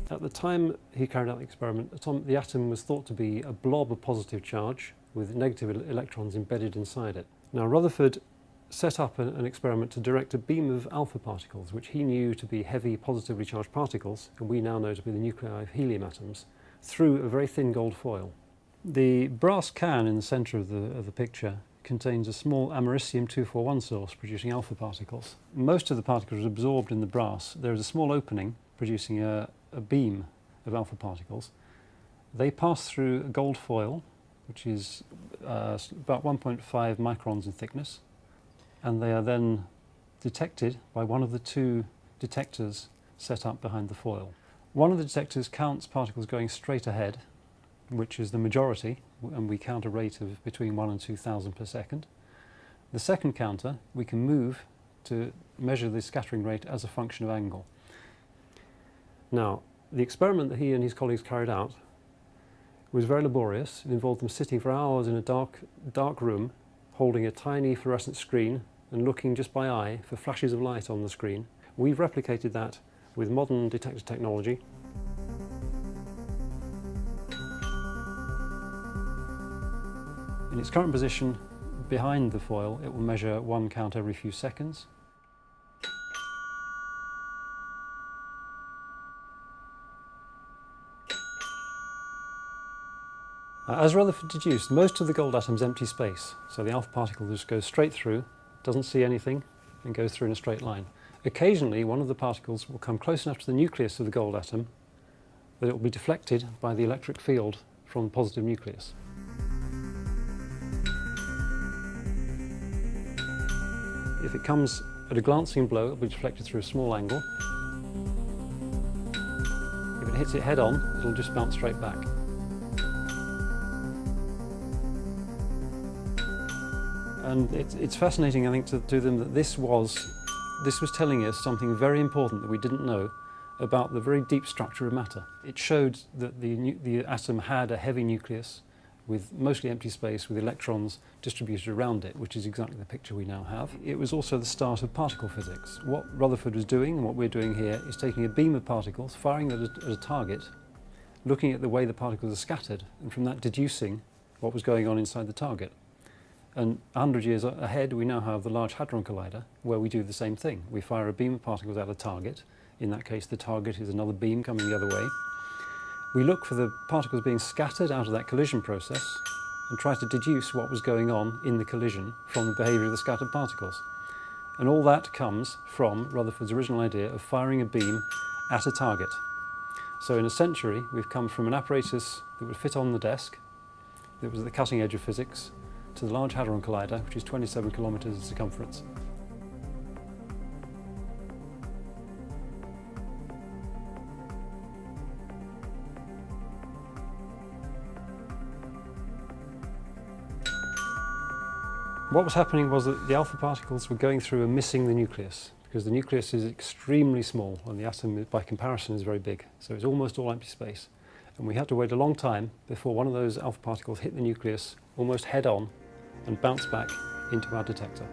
At the time he carried out the experiment, the atom was thought to be a blob of positive charge with negative electrons embedded inside it. Now Rutherford set up an experiment to direct a beam of alpha particles, which he knew to be heavy positively charged particles, and we now know to be the nuclei of helium atoms, through a very thin gold foil. The brass can in the centre of the picture contains a small americium-241 source producing alpha particles. Most of the particles are absorbed in the brass. There is a small opening producing a beam of alpha particles. They pass through a gold foil, which is about 1.5 microns in thickness, and they are then detected by one of the two detectors set up behind the foil. One of the detectors counts particles going straight ahead, which is the majority, and we count a rate of between 1 and 2,000 per second. The second counter we can move to measure the scattering rate as a function of angle. Now, the experiment that he and his colleagues carried out was very laborious. It involved them sitting for hours in a dark room, holding a tiny fluorescent screen and looking just by eye for flashes of light on the screen. We've replicated that with modern detector technology. In its current position behind the foil, it will measure one count every few seconds. As Rutherford deduced, most of the gold atom's empty space, so the alpha particle just goes straight through, doesn't see anything, and goes through in a straight line. Occasionally, one of the particles will come close enough to the nucleus of the gold atom that it will be deflected by the electric field from the positive nucleus. If it comes at a glancing blow, it will be deflected through a small angle. If it hits it head on, it will just bounce straight back. And it's fascinating, I think, to them that this was telling us something very important that we didn't know about the very deep structure of matter. It showed that the atom had a heavy nucleus with mostly empty space with electrons distributed around it, which is exactly the picture we now have. It was also the start of particle physics. What Rutherford was doing, and what we're doing here, is taking a beam of particles, firing at a target, looking at the way the particles are scattered, and from that deducing what was going on inside the target. And 100 years ahead, we now have the Large Hadron Collider, where we do the same thing. We fire a beam of particles at a target. In that case, the target is another beam coming the other way. We look for the particles being scattered out of that collision process and try to deduce what was going on in the collision from the behaviour of the scattered particles. And all that comes from Rutherford's original idea of firing a beam at a target. So in a century, we've come from an apparatus that would fit on the desk, that was at the cutting edge of physics, to the Large Hadron Collider, which is 27 kilometres in circumference. What was happening was that the alpha particles were going through and missing the nucleus, because the nucleus is extremely small and the atom, by comparison, is very big. So it's almost all empty space. And we had to wait a long time before one of those alpha particles hit the nucleus almost head on and bounce back into our detector.